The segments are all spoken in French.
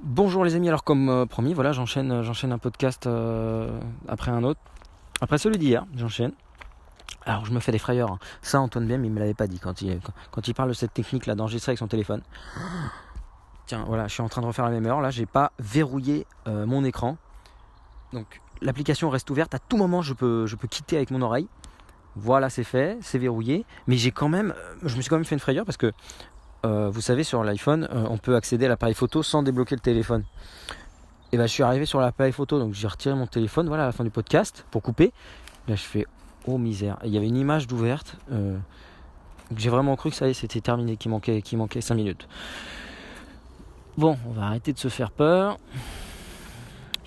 Bonjour les amis, alors comme promis, voilà, j'enchaîne un podcast après un autre. Après celui d'hier, j'enchaîne. Alors je me fais des frayeurs, hein. Ça Antoine Biem il me l'avait pas dit quand il parle de cette technique là d'enregistrer avec son téléphone. Tiens, voilà, je suis en train de refaire la même heure, là j'ai pas verrouillé mon écran. Donc l'application reste ouverte, à tout moment je peux quitter avec mon oreille. Voilà, c'est fait, c'est verrouillé. Mais je me suis quand même fait une frayeur parce que vous savez, sur l'iPhone, on peut accéder à l'appareil photo sans débloquer le téléphone. Et bah, je suis arrivé sur l'appareil photo, donc j'ai retiré mon téléphone, voilà, à la fin du podcast, pour couper. Là, je fais, oh misère. Et il y avait une image d'ouverte. Donc j'ai vraiment cru que ça y est, c'était terminé, qu'il manquait 5 minutes. Bon, on va arrêter de se faire peur.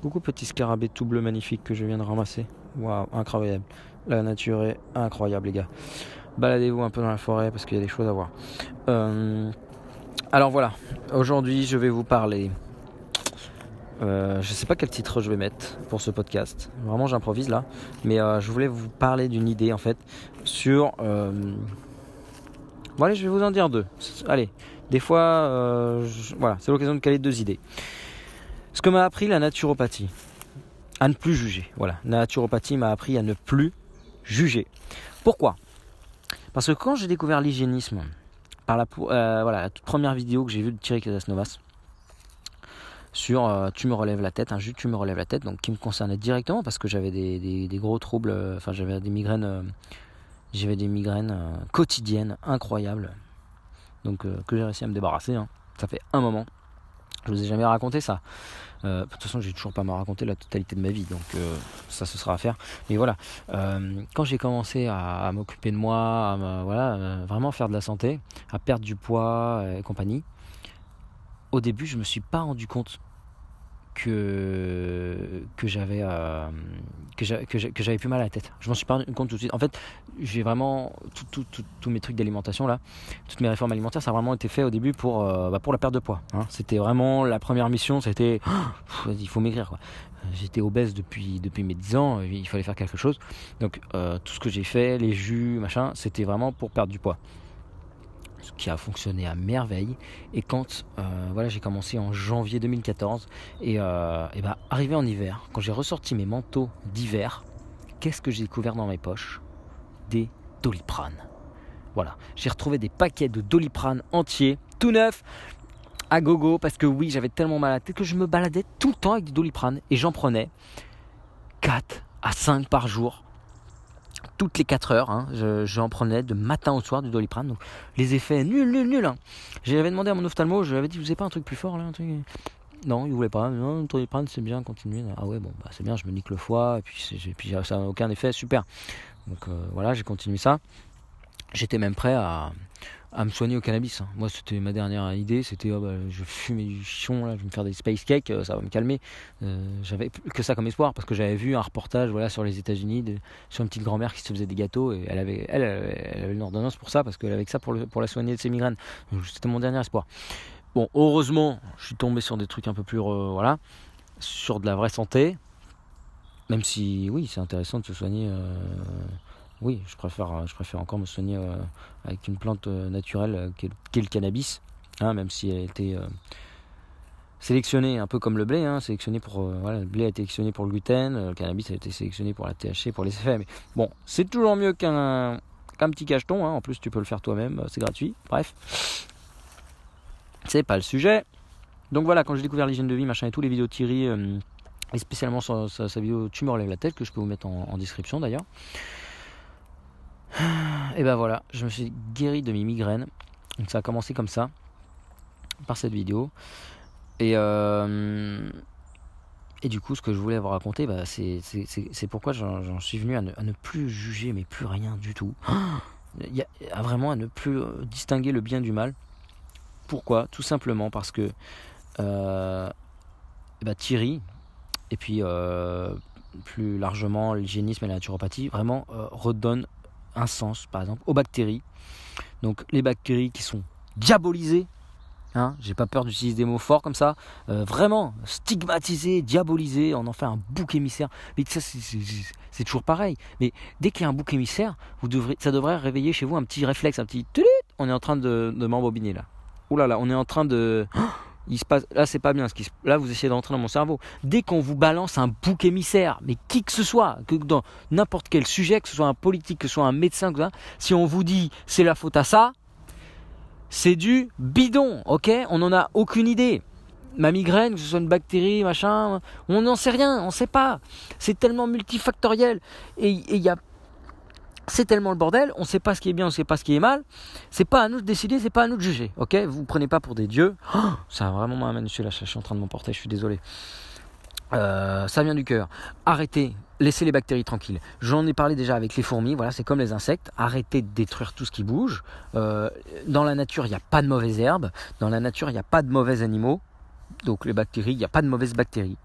Coucou petit scarabée tout bleu magnifique que je viens de ramasser. Waouh, incroyable. La nature est incroyable, les gars. Baladez-vous un peu dans la forêt parce qu'il y a des choses à voir. Alors voilà, aujourd'hui je vais vous parler. Je sais pas quel titre je vais mettre pour ce podcast. Vraiment, j'improvise là. Mais je voulais vous parler d'une idée en fait sur. Bon, allez, je vais vous en dire deux. Allez, des fois, voilà, c'est l'occasion de caler deux idées. Ce que m'a appris la naturopathie, à ne plus juger. Voilà, la naturopathie m'a appris à ne plus juger. Pourquoi ? Parce que quand j'ai découvert l'hygiénisme, par la toute première vidéo que j'ai vue de Thierry Casasnovas, sur tu me relèves la tête, un jus tu me relèves la tête, donc qui me concernait directement parce que j'avais des gros troubles, enfin j'avais des migraines, quotidiennes incroyables, donc que j'ai réussi à me débarrasser, hein. Ça fait un moment, je vous ai jamais raconté ça. De toute façon, j'ai toujours pas me raconté la totalité de ma vie, donc ça ce sera à faire. Mais voilà, quand j'ai commencé à m'occuper de moi, vraiment faire de la santé, à perdre du poids et compagnie, au début je me suis pas rendu compte que j'avais plus mal à la tête. Je m'en suis pas rendu compte tout de suite. En fait, j'ai vraiment tous mes trucs d'alimentation là, toutes mes réformes alimentaires, ça a vraiment été fait au début pour la perte de poids, hein. C'était vraiment la première mission, c'était il faut maigrir quoi. J'étais obèse depuis mes 10 ans, il fallait faire quelque chose. Donc tout ce que j'ai fait, les jus, machin, c'était vraiment pour perdre du poids. Ce qui a fonctionné à merveille. Et quand j'ai commencé en janvier 2014, arrivé en hiver, quand j'ai ressorti mes manteaux d'hiver, qu'est-ce que j'ai découvert dans mes poches ? Des Doliprane. Voilà, j'ai retrouvé des paquets de Doliprane entiers, tout neufs, à gogo, parce que oui, j'avais tellement mal à la tête que je me baladais tout le temps avec des Doliprane et j'en prenais 4 à 5 par jour. Toutes les 4 heures, hein, j'en prenais de matin au soir du Doliprane. Donc les effets nul, hein. J'avais demandé à mon ophtalmo, je lui avais dit, vous avez pas un truc plus fort là, un truc... Non, il voulait pas. Non, le Doliprane c'est bien, continuez. Ah ouais, bon, bah c'est bien, je me nique le foie, et puis ça n'a aucun effet, super. Donc voilà, j'ai continué ça. J'étais même prêt à me soigner au cannabis, hein. Moi, c'était ma dernière idée, c'était je fume du chichon, là, je vais me faire des space cakes, ça va me calmer. J'avais que ça comme espoir parce que j'avais vu un reportage sur les États-Unis sur une petite grand-mère qui se faisait des gâteaux et elle avait une ordonnance pour ça parce qu'elle avait que ça pour la soigner de ses migraines. Donc, c'était mon dernier espoir. Bon, heureusement, je suis tombé sur des trucs un peu plus sur de la vraie santé, même si oui, c'est intéressant de se soigner. Oui, je préfère encore me soigner avec une plante naturelle qu'est le cannabis, hein, même si elle a été sélectionnée un peu comme le blé, hein, sélectionné pour le blé a été sélectionné pour le gluten, le cannabis a été sélectionné pour la THC, pour les effets. Mais bon, c'est toujours mieux qu'un petit cacheton, hein. En plus tu peux le faire toi-même, c'est gratuit. Bref, c'est pas le sujet. Donc voilà, quand j'ai découvert l'hygiène de vie, machin et tout, les vidéos de Thierry, et spécialement sa vidéo Tu me relèves la tête, que je peux vous mettre en description d'ailleurs. Et ben voilà, je me suis guéri de mes migraines. Donc ça a commencé comme ça, par cette vidéo. Et du coup, ce que je voulais vous raconter, c'est pourquoi j'en suis venu à ne plus juger, mais plus rien du tout. Vraiment à ne plus distinguer le bien du mal. Pourquoi ? Tout simplement parce que Thierry, et puis plus largement l'hygiénisme et la naturopathie, vraiment redonnent un sens, par exemple, aux bactéries. Donc les bactéries qui sont diabolisées, hein, j'ai pas peur d'utiliser des mots forts comme ça, vraiment stigmatisées, diabolisées, on en fait un bouc émissaire. Mais ça c'est toujours pareil. Mais dès qu'il y a un bouc émissaire, ça devrait réveiller chez vous un petit réflexe, un petit tulut, on est en train de m'embobiner là. Ouh là là, on est en train de il se passe, là c'est pas bien, là vous essayez d'entrer dans mon cerveau. Dès qu'on vous balance un bouc émissaire, mais qui que ce soit, que dans n'importe quel sujet, que ce soit un politique, que ce soit un médecin, que ça, si on vous dit c'est la faute à ça, c'est du bidon, ok? On n'en a aucune idée. Ma migraine, que ce soit une bactérie, machin, on n'en sait rien, on sait pas. C'est tellement multifactoriel. Et c'est tellement le bordel, on ne sait pas ce qui est bien, on ne sait pas ce qui est mal. C'est pas à nous de décider, c'est pas à nous de juger, ok? Vous ne prenez pas pour des dieux. Oh, ça a vraiment m'amené là, je suis en train de m'emporter, je suis désolé. Ça vient du cœur. Arrêtez, laissez les bactéries tranquilles. J'en ai parlé déjà avec les fourmis, voilà, c'est comme les insectes. Arrêtez de détruire tout ce qui bouge. Dans la nature, il n'y a pas de mauvaises herbes. Dans la nature, il n'y a pas de mauvais animaux. Donc les bactéries, il n'y a pas de mauvaises bactéries.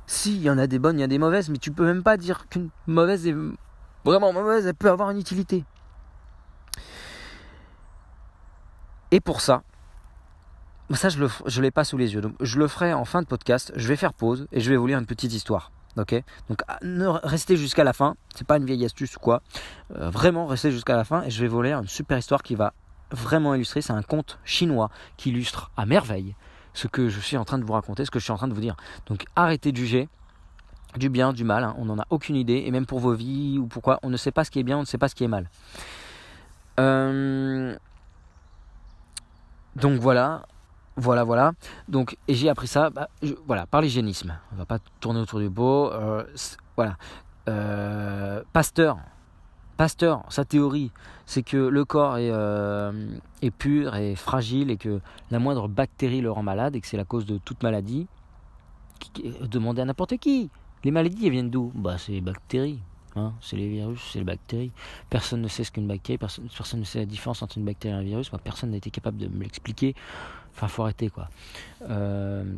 Si, il y en a des bonnes, il y a des mauvaises, mais tu peux même pas dire qu'une mauvaise est vraiment mauvaise, elle peut avoir une utilité. Et pour ça je l'ai pas sous les yeux, donc je le ferai en fin de podcast. Je vais faire pause et je vais vous lire une petite histoire. Ok, donc restez jusqu'à la fin, c'est pas une vieille astuce ou quoi, vraiment restez jusqu'à la fin et je vais vous lire une super histoire qui va vraiment illustrer. C'est un conte chinois qui illustre à merveille ce que je suis en train de vous raconter, ce que je suis en train de vous dire. Donc arrêtez de juger du bien, du mal, on n'en a aucune idée, et même pour vos vies ou pourquoi, on ne sait pas ce qui est bien, on ne sait pas ce qui est mal. Donc voilà. Donc, et j'ai appris ça par l'hygiénisme. On va pas tourner autour du pot. Voilà. Pasteur, sa théorie, c'est que le corps est pur et fragile et que la moindre bactérie le rend malade et que c'est la cause de toute maladie. Demandez à n'importe qui. Les maladies, elles viennent d'où? C'est les bactéries. C'est les virus, c'est les bactéries. Personne ne sait ce qu'une bactérie, personne ne sait la différence entre une bactérie et un virus. Moi, personne n'a été capable de me l'expliquer. Enfin, faut arrêter, quoi. Je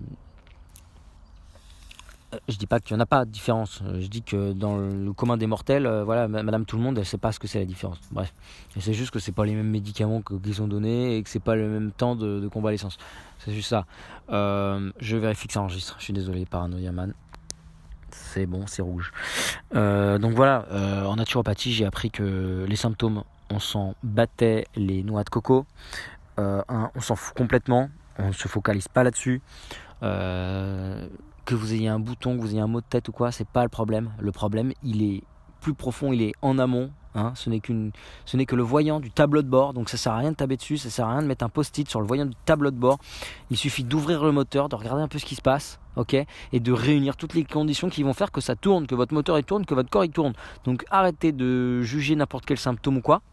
dis pas qu'il n'y en a pas de différence. Je dis que dans le commun des mortels, Madame tout le monde, elle sait pas ce que c'est la différence. Bref, et c'est juste que c'est pas les mêmes médicaments qu'ils ont donnés et que c'est pas le même temps de convalescence. C'est juste ça. Je vérifie que ça enregistre. Je suis désolé, Paranoia Man. C'est bon, c'est rouge. Donc voilà, en naturopathie, j'ai appris que les symptômes, on s'en battait les noix de coco. On s'en fout complètement, on ne se focalise pas là-dessus. Que vous ayez un bouton, que vous ayez un maux de tête ou quoi, c'est pas le problème. Le problème, il est plus profond, il est en amont. Ce n'est que le voyant du tableau de bord, donc ça sert à rien de taper dessus, ça sert à rien de mettre un post-it sur le voyant du tableau de bord. Il suffit d'ouvrir le moteur, de regarder un peu ce qui se passe, ok, et de réunir toutes les conditions qui vont faire que ça tourne, que votre moteur il tourne, que votre corps il tourne. Donc arrêtez de juger n'importe quel symptôme ou quoi,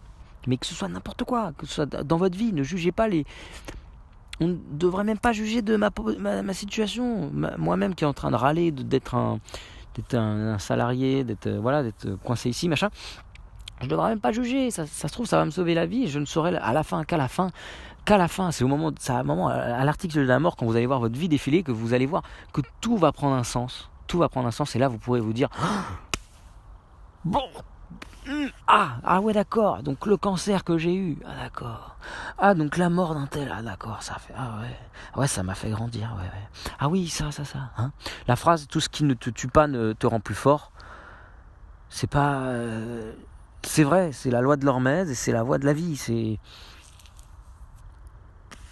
mais que ce soit n'importe quoi, que ce soit dans votre vie, ne jugez pas les... On ne devrait même pas juger de ma situation, moi-même qui est en train de râler, d'être un salarié, d'être coincé ici, machin. Je ne devrais même pas juger, ça se trouve ça va me sauver la vie, et je ne saurai qu'à la fin, c'est au moment, à l'article de la mort, quand vous allez voir votre vie défiler, que vous allez voir que tout va prendre un sens, et là vous pourrez vous dire, bon, ouais d'accord, donc le cancer que j'ai eu, d'accord, donc la mort d'un tel, d'accord, ça fait, ouais, ça m'a fait grandir, ouais, ah oui, ça, la phrase, tout ce qui ne te tue pas ne te rend plus fort, c'est pas... c'est vrai, c'est la loi de l'Hormèse et c'est la voie de la vie. C'est...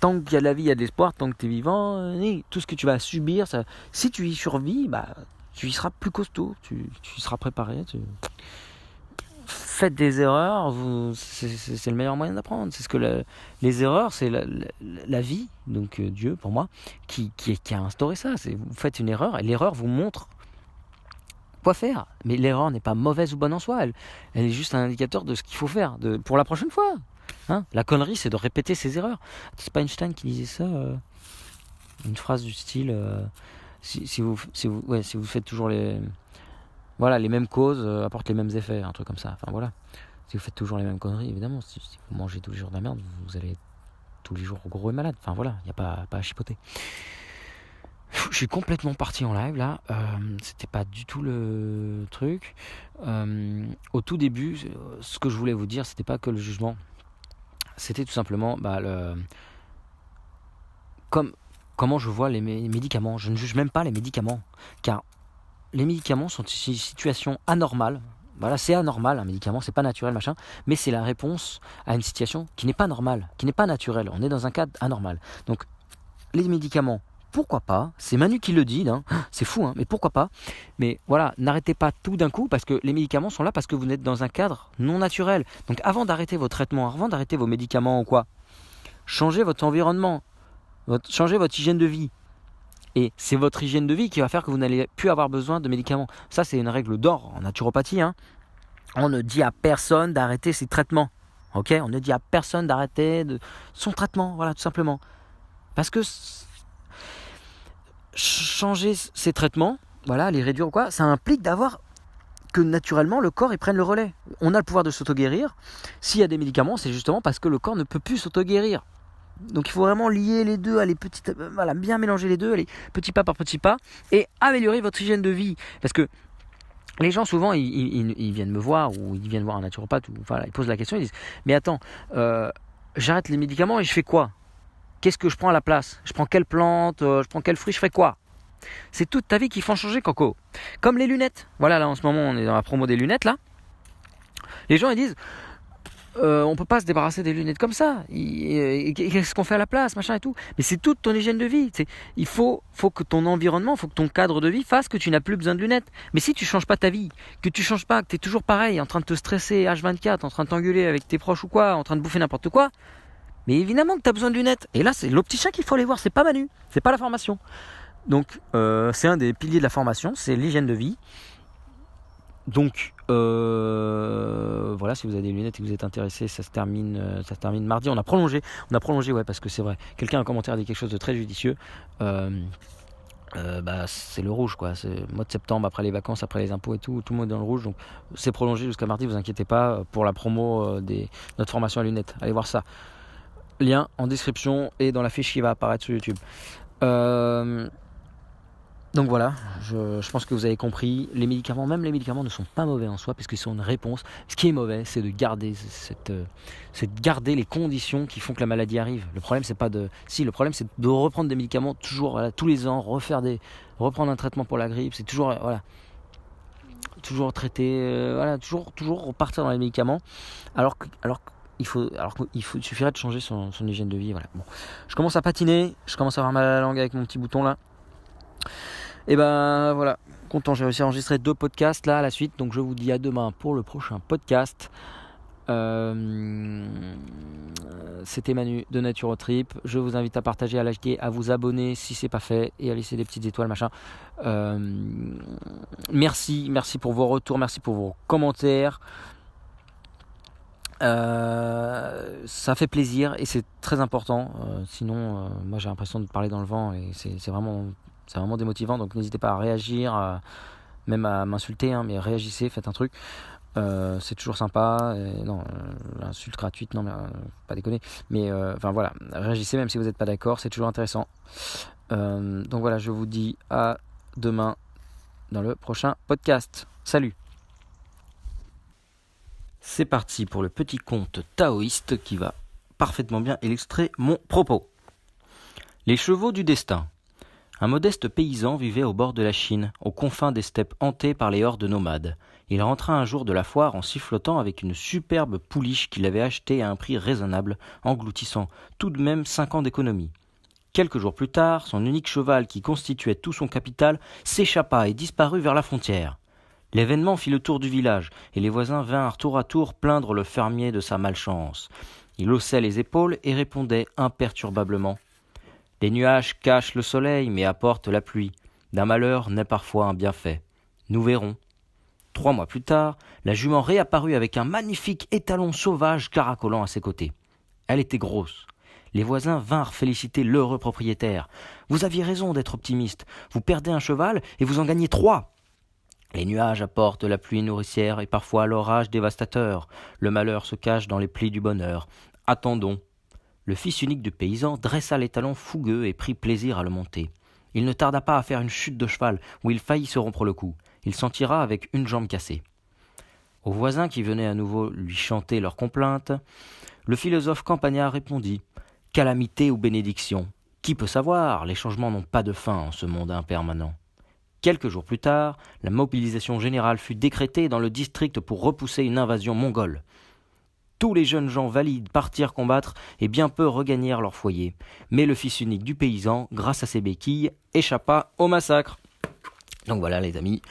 Tant qu'il y a de la vie, il y a de l'espoir. Tant que tu es vivant, tout ce que tu vas subir, ça... si tu y survis, tu y seras plus costaud, tu y seras préparé. Faites des erreurs, c'est le meilleur moyen d'apprendre. C'est ce que les erreurs, c'est la vie, donc Dieu pour moi, qui a instauré ça. Vous faites une erreur et l'erreur vous montre quoi faire, mais l'erreur n'est pas mauvaise ou bonne en soi, elle est juste un indicateur de ce qu'il faut faire pour la prochaine fois. La connerie, c'est de répéter ses erreurs. C'est pas Einstein qui disait ça, une phrase du style si vous faites toujours les mêmes causes apportent les mêmes effets, un truc comme ça. Enfin voilà, si vous faites toujours les mêmes conneries, évidemment, si vous mangez tous les jours de la merde, vous allez tous les jours gros et malade. Enfin voilà, il n'y a pas à chipoter. Je suis complètement parti en live là, c'était pas du tout le truc. Au tout début, ce que je voulais vous dire, c'était pas que le jugement, c'était tout simplement comment je vois les médicaments. Je ne juge même pas les médicaments, car les médicaments sont une situation anormale. Voilà, c'est anormal, un médicament, c'est pas naturel, machin, mais c'est la réponse à une situation qui n'est pas normale, qui n'est pas naturelle. On est dans un cadre anormal. Donc, les médicaments, pourquoi pas? C'est Manu qui le dit, hein. C'est fou, hein, mais pourquoi pas? Mais voilà, n'arrêtez pas tout d'un coup parce que les médicaments sont là parce que vous êtes dans un cadre non naturel. Donc avant d'arrêter vos traitements, avant d'arrêter vos médicaments ou quoi, changez votre environnement, changez votre hygiène de vie. Et c'est votre hygiène de vie qui va faire que vous n'allez plus avoir besoin de médicaments. Ça, c'est une règle d'or en naturopathie, hein. On ne dit à personne d'arrêter ses traitements. Ok, on ne dit à personne d'arrêter son traitement, voilà, tout simplement. Parce que changer ces traitements, voilà, les réduire ou quoi, ça implique d'avoir que naturellement le corps il prenne le relais. On a le pouvoir de s'auto-guérir. S'il y a des médicaments, c'est justement parce que le corps ne peut plus s'auto-guérir. Donc il faut vraiment lier les deux, aller voilà, bien mélanger les deux, aller petit pas par petit pas et améliorer votre hygiène de vie. Parce que les gens souvent ils viennent me voir ou ils viennent voir un naturopathe ou voilà, ils posent la question, ils disent mais attends, j'arrête les médicaments et je fais quoi? Qu'est-ce que je prends à la place? Je prends quelle plante? Je prends quel fruit? Je fais quoi? C'est toute ta vie qu'il faut changer, Coco. Comme les lunettes. Voilà, là en ce moment on est dans la promo des lunettes là. Les gens ils disent on peut pas se débarrasser des lunettes comme ça. Qu'est-ce qu'on fait à la place, machin et tout. Mais c'est toute ton hygiène de vie. Il faut que ton environnement, faut que ton cadre de vie fasse que tu n'as plus besoin de lunettes. Mais si tu changes pas ta vie, que tu changes pas, que tu es toujours pareil, en train de te stresser H24, en train de t'engueuler avec tes proches ou quoi, en train de bouffer n'importe quoi, mais évidemment que tu as besoin de lunettes. Et là, c'est l'opticien qu'il faut aller voir, c'est pas Manu, c'est pas la formation. Donc, c'est un des piliers de la formation, c'est l'hygiène de vie. Donc, voilà, si vous avez des lunettes et que vous êtes intéressé, ça se termine mardi. On a prolongé, ouais, parce que c'est vrai. Quelqu'un en commentaire dit quelque chose de très judicieux. C'est le rouge, quoi. C'est le mois de septembre, après les vacances, après les impôts et tout le monde est dans le rouge. Donc, c'est prolongé jusqu'à mardi, vous inquiétez pas, pour la promo de notre formation à lunettes. Allez voir ça. Lien en description et dans la fiche qui va apparaître sur YouTube. Donc voilà, je pense que vous avez compris. Les médicaments, même les médicaments ne sont pas mauvais en soi, parce qu'ils sont une réponse. Ce qui est mauvais, c'est de garder garder les conditions qui font que la maladie arrive. Le problème, c'est de reprendre des médicaments toujours, voilà, tous les ans, reprendre un traitement pour la grippe. C'est toujours, voilà, toujours traiter, voilà, toujours repartir dans les médicaments. Il suffirait de changer son hygiène de vie. Voilà. Bon. Je commence à patiner, je commence à avoir mal à la langue avec mon petit bouton là. Et ben voilà, content, j'ai réussi à enregistrer 2 podcasts là à la suite. Donc je vous dis à demain pour le prochain podcast. C'était Manu de Naturotrip. Je vous invite à partager, à liker, à vous abonner si c'est pas fait et à laisser des petites étoiles machin. Merci pour vos retours, merci pour vos commentaires. Ça fait plaisir et c'est très important. Sinon, moi j'ai l'impression de parler dans le vent et c'est vraiment démotivant. Donc n'hésitez pas à réagir, même à m'insulter, hein, mais réagissez, faites un truc. C'est toujours sympa. L'insulte gratuite, non mais pas déconner. Mais voilà, réagissez même si vous n'êtes pas d'accord, c'est toujours intéressant. Donc voilà, je vous dis à demain dans le prochain podcast. Salut. C'est parti pour le petit conte taoïste qui va parfaitement bien illustrer mon propos. Les chevaux du destin. Un modeste paysan vivait au bord de la Chine, aux confins des steppes hantées par les hordes nomades. Il rentra un jour de la foire en sifflotant avec une superbe pouliche qu'il avait achetée à un prix raisonnable, engloutissant tout de même 5 ans d'économie. Quelques jours plus tard, son unique cheval qui constituait tout son capital s'échappa et disparut vers la frontière. L'événement fit le tour du village, et les voisins vinrent tour à tour plaindre le fermier de sa malchance. Il haussait les épaules et répondait imperturbablement. Les nuages cachent le soleil, mais apportent la pluie. D'un malheur naît parfois un bienfait. Nous verrons. 3 mois plus tard, la jument réapparut avec un magnifique étalon sauvage caracolant à ses côtés. Elle était grosse. Les voisins vinrent féliciter l'heureux propriétaire. « Vous aviez raison d'être optimiste. Vous perdez un cheval et vous en gagnez 3. » Les nuages apportent la pluie nourricière et parfois l'orage dévastateur. Le malheur se cache dans les plis du bonheur. Attendons. Le fils unique du paysan dressa l'étalon fougueux et prit plaisir à le monter. Il ne tarda pas à faire une chute de cheval où il faillit se rompre le cou. Il s'en tira avec une jambe cassée. Aux voisins qui venaient à nouveau lui chanter leurs complaintes, le philosophe campagnard répondit « Calamité ou bénédiction ? Qui peut savoir ? Les changements n'ont pas de fin en ce monde impermanent. » Quelques jours plus tard, la mobilisation générale fut décrétée dans le district pour repousser une invasion mongole. Tous les jeunes gens valides partirent combattre et bien peu regagnèrent leur foyer. Mais le fils unique du paysan, grâce à ses béquilles, échappa au massacre. Donc voilà les amis,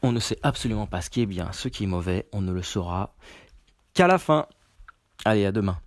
on ne sait absolument pas ce qui est bien, ce qui est mauvais, on ne le saura qu'à la fin. Allez, à demain.